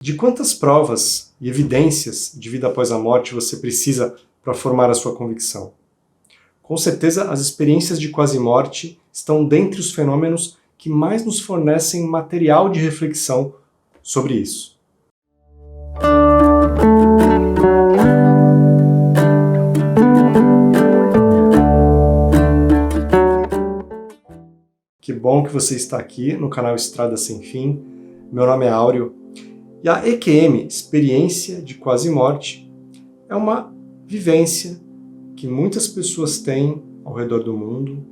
De quantas provas e evidências de vida após a morte você precisa para formar a sua convicção? Com certeza, as experiências de quase-morte estão dentre os fenômenos que mais nos fornecem material de reflexão sobre isso. Que bom que você está aqui no canal Estrada Sem Fim. Meu nome é Áureo. E a EQM, Experiência de Quase-Morte, é uma vivência que muitas pessoas têm ao redor do mundo,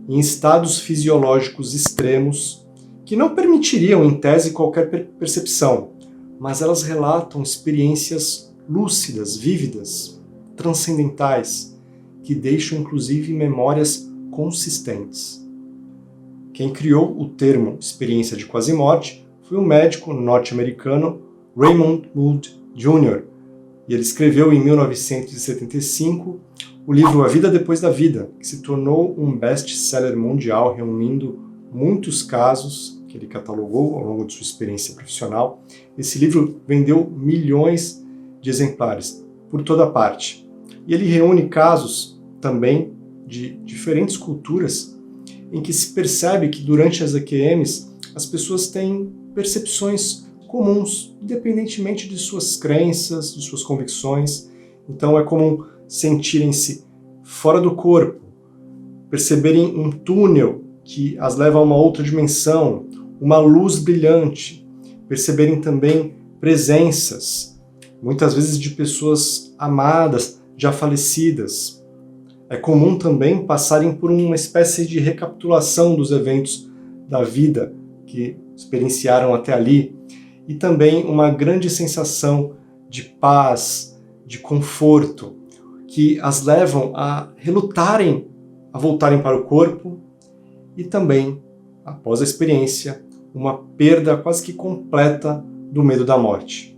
em estados fisiológicos extremos, que não permitiriam, em tese, qualquer percepção, mas elas relatam experiências lúcidas, vívidas, transcendentais, que deixam inclusive memórias consistentes. Quem criou o termo experiência de quase-morte foi o médico norte-americano Raymond Moody Jr., e ele escreveu em 1975 o livro A Vida Depois da Vida, que se tornou um best-seller mundial, reunindo muitos casos que ele catalogou ao longo de sua experiência profissional. Esse livro vendeu milhões de exemplares por toda parte. E ele reúne casos também de diferentes culturas em que se percebe que durante as EQMs as pessoas têm percepções comuns, independentemente de suas crenças, de suas convicções. Então é comum sentirem-se fora do corpo, perceberem um túnel que as leva a uma outra dimensão, uma luz brilhante, perceberem também presenças, muitas vezes de pessoas amadas, já falecidas. É comum também passarem por uma espécie de recapitulação dos eventos da vida que experienciaram até ali, e também uma grande sensação de paz, de conforto, que as levam a relutarem a voltarem para o corpo, e também, após a experiência, uma perda quase que completa do medo da morte.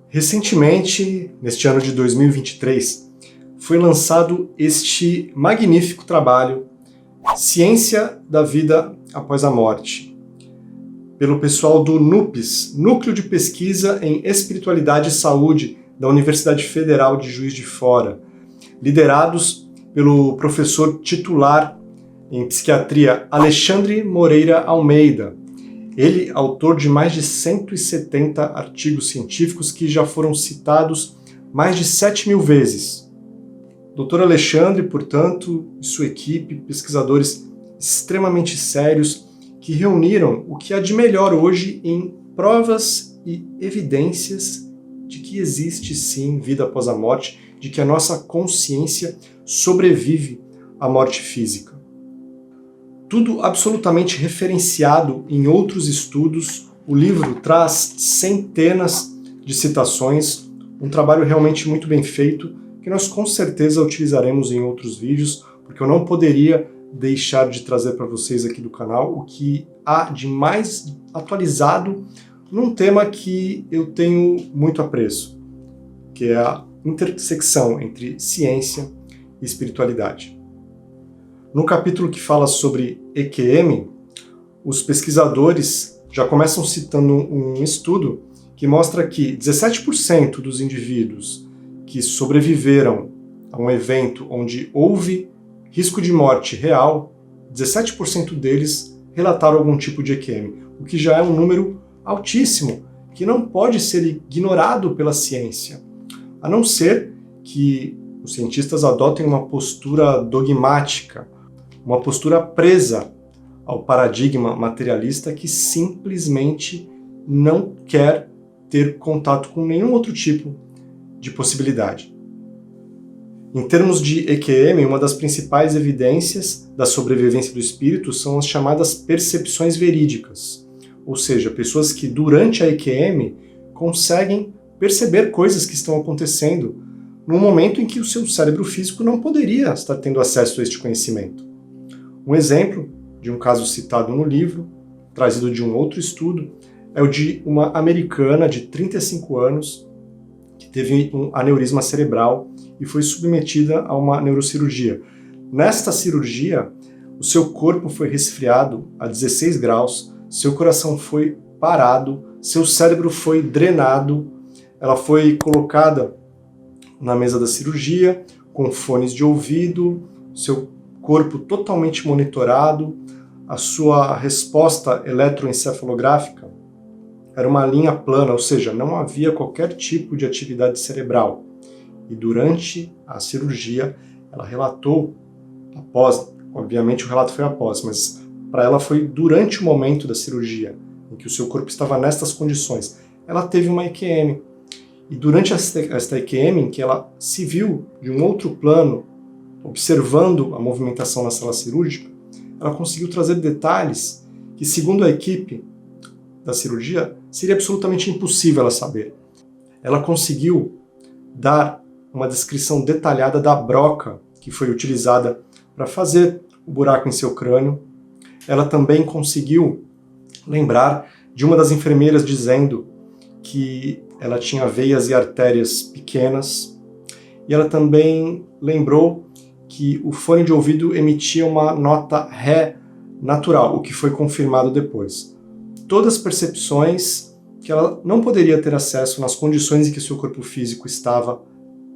Recentemente, neste ano de 2023, foi lançado este magnífico trabalho, Ciência da Vida Após a Morte, pelo pessoal do NUPES, Núcleo de Pesquisa em Espiritualidade e Saúde, da Universidade Federal de Juiz de Fora, liderados pelo professor titular em psiquiatria Alexandre Moreira Almeida. Ele, autor de mais de 170 artigos científicos que já foram citados mais de 7.000 vezes. Dr. Alexandre, portanto, e sua equipe, pesquisadores extremamente sérios, que reuniram o que há de melhor hoje em provas e evidências de que existe sim vida após a morte, de que a nossa consciência sobrevive à morte física. Tudo absolutamente referenciado em outros estudos, o livro traz centenas de citações, um trabalho realmente muito bem feito, que nós com certeza utilizaremos em outros vídeos, porque eu não poderia deixar de trazer para vocês aqui do canal o que há de mais atualizado num tema que eu tenho muito apreço, que é a intersecção entre ciência e espiritualidade. No capítulo que fala sobre EQM, os pesquisadores já começam citando um estudo que mostra que 17% dos indivíduos que sobreviveram a um evento onde houve risco de morte real, 17% deles relataram algum tipo de EQM, o que já é um número altíssimo, que não pode ser ignorado pela ciência, a não ser que os cientistas adotem uma postura dogmática, uma postura presa ao paradigma materialista que simplesmente não quer ter contato com nenhum outro tipo de possibilidade. Em termos de EQM, uma das principais evidências da sobrevivência do espírito são as chamadas percepções verídicas, ou seja, pessoas que durante a EQM conseguem perceber coisas que estão acontecendo num momento em que o seu cérebro físico não poderia estar tendo acesso a este conhecimento. Um exemplo de um caso citado no livro, trazido de um outro estudo, é o de uma americana de 35 anos que teve um aneurisma cerebral e foi submetida a uma neurocirurgia. Nesta cirurgia, o seu corpo foi resfriado a 16 graus, seu coração foi parado, seu cérebro foi drenado, ela foi colocada na mesa da cirurgia, com fones de ouvido, seu corpo totalmente monitorado, a sua resposta eletroencefalográfica era uma linha plana, ou seja, não havia qualquer tipo de atividade cerebral. E durante a cirurgia, ela relatou, obviamente o relato foi após, mas para ela foi durante o momento da cirurgia, em que o seu corpo estava nestas condições. Ela teve uma EQM. E durante esta EQM, em que ela se viu de um outro plano, observando a movimentação na sala cirúrgica, ela conseguiu trazer detalhes que, segundo a equipe da cirurgia, seria absolutamente impossível ela saber. Ela conseguiu dar uma descrição detalhada da broca que foi utilizada para fazer o buraco em seu crânio. Ela também conseguiu lembrar de uma das enfermeiras dizendo que ela tinha veias e artérias pequenas, e ela também lembrou que o fone de ouvido emitia uma nota Ré natural, o que foi confirmado depois. Todas percepções que ela não poderia ter acesso nas condições em que seu corpo físico estava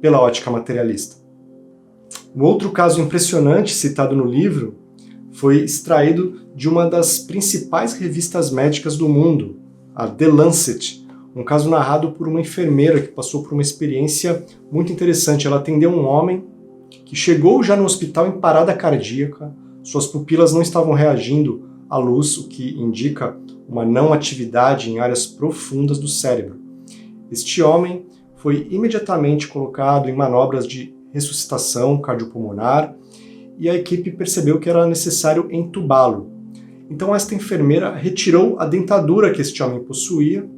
pela ótica materialista. Um outro caso impressionante citado no livro foi extraído de uma das principais revistas médicas do mundo, a The Lancet, um caso narrado por uma enfermeira que passou por uma experiência muito interessante. Ela atendeu um homem que chegou já no hospital em parada cardíaca, suas pupilas não estavam reagindo à luz, o que indica uma não atividade em áreas profundas do cérebro. Este homem foi imediatamente colocado em manobras de ressuscitação cardiopulmonar e a equipe percebeu que era necessário entubá-lo. Então esta enfermeira retirou a dentadura que este homem possuía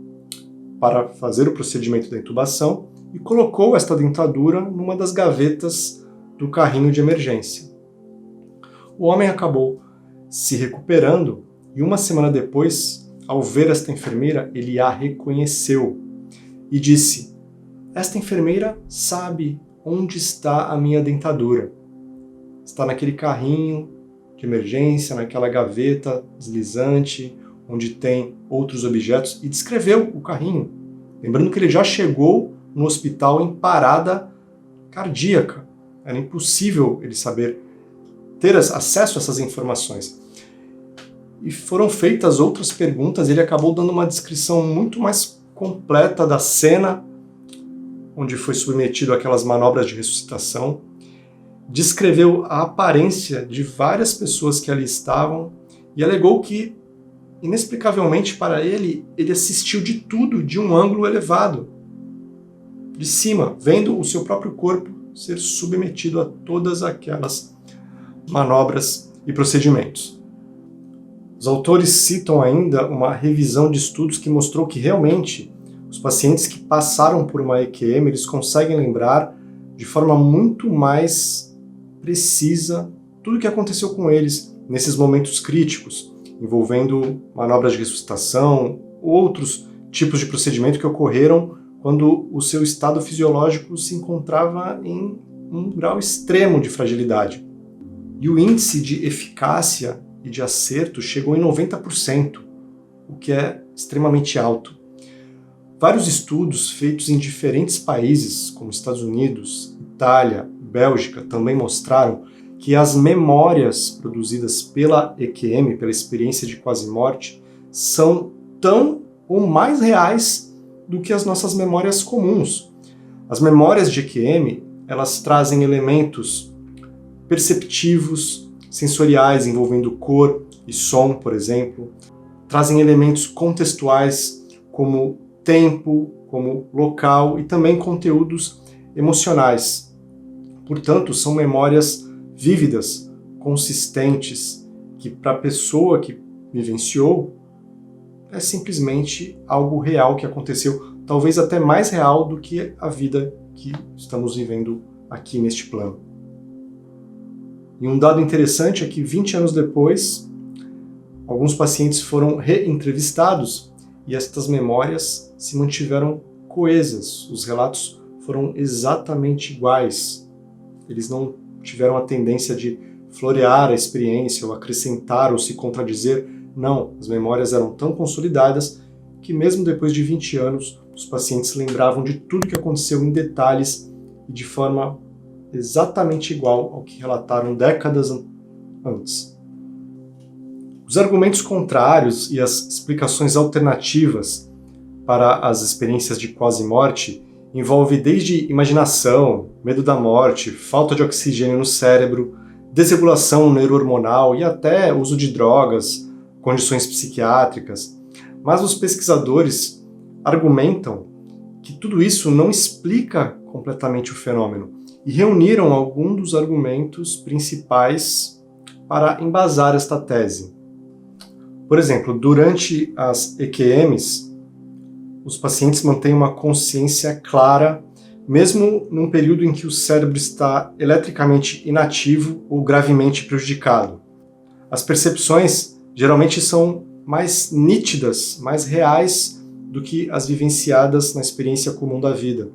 para fazer o procedimento da intubação e colocou esta dentadura numa das gavetas do carrinho de emergência. O homem acabou se recuperando e uma semana depois, ao ver esta enfermeira, ele a reconheceu e disse: "Esta enfermeira sabe onde está a minha dentadura. Está naquele carrinho de emergência, naquela gaveta deslizante, onde tem outros objetos", e descreveu o carrinho. Lembrando que ele já chegou no hospital em parada cardíaca. Era impossível ele ter acesso a essas informações. E foram feitas outras perguntas, ele acabou dando uma descrição muito mais completa da cena onde foi submetido àquelas manobras de ressuscitação, descreveu a aparência de várias pessoas que ali estavam e alegou que, inexplicavelmente para ele assistiu de tudo de um ângulo elevado, de cima, vendo o seu próprio corpo ser submetido a todas aquelas manobras e procedimentos. Os autores citam ainda uma revisão de estudos que mostrou que realmente os pacientes que passaram por uma EQM, eles conseguem lembrar de forma muito mais precisa tudo o que aconteceu com eles nesses momentos críticos, envolvendo manobras de ressuscitação, outros tipos de procedimento que ocorreram quando o seu estado fisiológico se encontrava em um grau extremo de fragilidade. E o índice de eficácia e de acerto chegou em 90%, o que é extremamente alto. Vários estudos feitos em diferentes países, como Estados Unidos, Itália, Bélgica, também mostraram que as memórias produzidas pela EQM, pela experiência de quase-morte, são tão ou mais reais do que as nossas memórias comuns. As memórias de EQM, elas trazem elementos perceptivos, sensoriais, envolvendo cor e som, por exemplo, trazem elementos contextuais, como tempo, como local, e também conteúdos emocionais. Portanto, são memórias vívidas, consistentes, que para a pessoa que vivenciou é simplesmente algo real que aconteceu, talvez até mais real do que a vida que estamos vivendo aqui neste plano. E um dado interessante é que 20 anos depois, alguns pacientes foram reentrevistados e estas memórias se mantiveram coesas. Os relatos foram exatamente iguais. Eles não tiveram a tendência de florear a experiência ou acrescentar ou se contradizer. Não, as memórias eram tão consolidadas que mesmo depois de 20 anos, os pacientes lembravam de tudo que aconteceu em detalhes e de forma exatamente igual ao que relataram décadas antes. Os argumentos contrários e as explicações alternativas para as experiências de quase-morte envolvem desde imaginação, medo da morte, falta de oxigênio no cérebro, desregulação neurohormonal e até uso de drogas, condições psiquiátricas. Mas os pesquisadores argumentam que tudo isso não explica completamente o fenômeno e reuniram alguns dos argumentos principais para embasar esta tese. Por exemplo, durante as EQMs, os pacientes mantêm uma consciência clara, mesmo num período em que o cérebro está eletricamente inativo ou gravemente prejudicado. As percepções geralmente são mais nítidas, mais reais do que as vivenciadas na experiência comum da vida.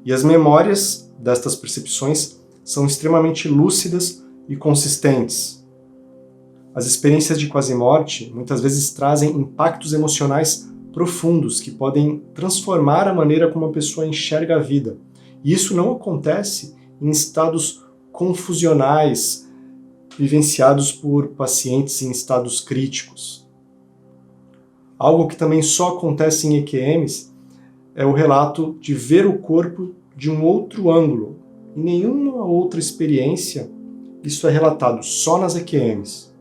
E as memórias destas percepções são extremamente lúcidas e consistentes. As experiências de quase-morte muitas vezes trazem impactos emocionais profundos que podem transformar a maneira como a pessoa enxerga a vida. E isso não acontece em estados confusionais vivenciados por pacientes em estados críticos. Algo que também só acontece em EQMs é o relato de ver o corpo de um outro ângulo. Em nenhuma outra experiência isso é relatado, só nas EQMs.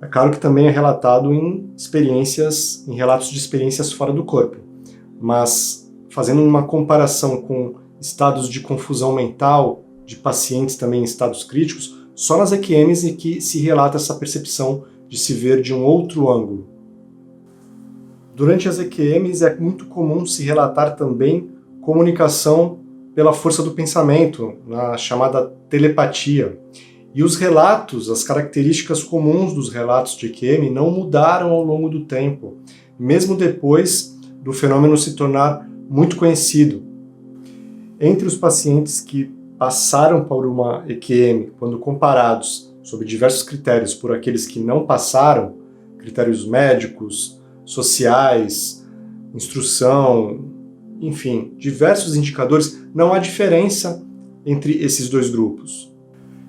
É claro que também é relatado em relatos de experiências fora do corpo, mas fazendo uma comparação com estados de confusão mental de pacientes também em estados críticos, só nas EQMs é que se relata essa percepção de se ver de um outro ângulo. Durante as EQMs é muito comum se relatar também comunicação pela força do pensamento, na chamada telepatia. E os relatos, as características comuns dos relatos de EQM não mudaram ao longo do tempo, mesmo depois do fenômeno se tornar muito conhecido. Entre os pacientes que passaram por uma EQM, quando comparados sob diversos critérios por aqueles que não passaram, critérios médicos, sociais, instrução, enfim, diversos indicadores, não há diferença entre esses dois grupos.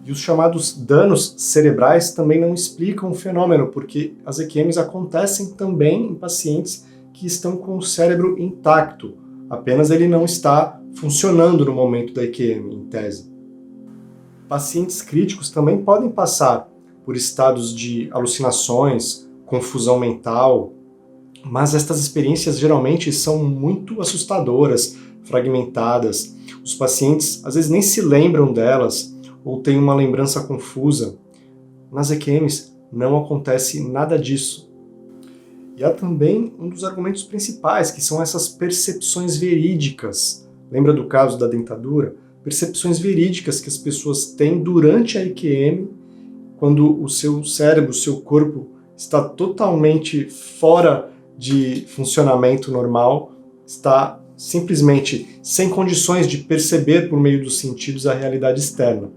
E os chamados danos cerebrais também não explicam o fenômeno, porque as EQMs acontecem também em pacientes que estão com o cérebro intacto, apenas ele não está funcionando no momento da EQM, em tese. Pacientes críticos também podem passar por estados de alucinações, confusão mental, mas estas experiências geralmente são muito assustadoras, fragmentadas. Os pacientes às vezes nem se lembram delas, ou tem uma lembrança confusa. Nas EQMs não acontece nada disso. E há também um dos argumentos principais, que são essas percepções verídicas. Lembra do caso da dentadura? Percepções verídicas que as pessoas têm durante a EQM, quando o seu cérebro, o seu corpo está totalmente fora de funcionamento normal, está simplesmente sem condições de perceber por meio dos sentidos a realidade externa.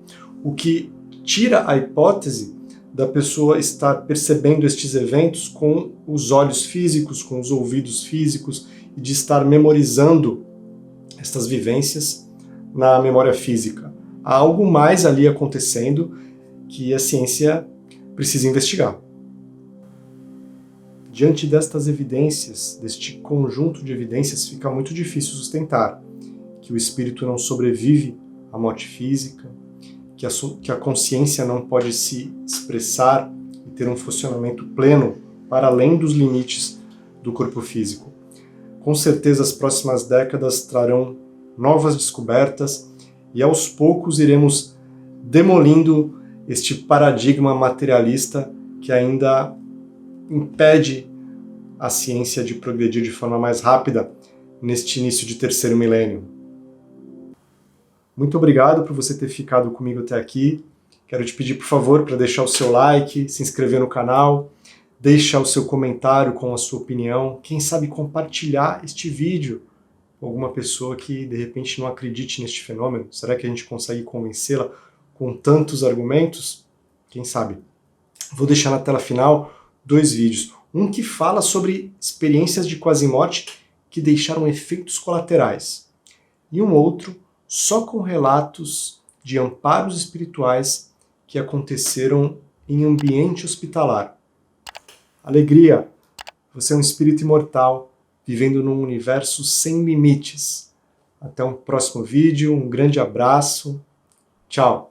O que tira a hipótese da pessoa estar percebendo estes eventos com os olhos físicos, com os ouvidos físicos, e de estar memorizando estas vivências na memória física. Há algo mais ali acontecendo que a ciência precisa investigar. Diante destas evidências, deste conjunto de evidências, fica muito difícil sustentar que o espírito não sobrevive à morte física, que a consciência não pode se expressar e ter um funcionamento pleno para além dos limites do corpo físico. Com certeza as próximas décadas trarão novas descobertas e aos poucos iremos demolindo este paradigma materialista que ainda impede a ciência de progredir de forma mais rápida neste início de terceiro milênio. Muito obrigado por você ter ficado comigo até aqui. Quero te pedir, por favor, para deixar o seu like, se inscrever no canal, deixar o seu comentário com a sua opinião, quem sabe compartilhar este vídeo com alguma pessoa que de repente não acredite neste fenômeno. Será que a gente consegue convencê-la com tantos argumentos? Quem sabe? Vou deixar na tela final 2 vídeos. Um que fala sobre experiências de quase-morte que deixaram efeitos colaterais. E um outro só com relatos de amparos espirituais que aconteceram em ambiente hospitalar. Alegria! Você é um espírito imortal, vivendo num universo sem limites. Até um próximo vídeo, um grande abraço. Tchau!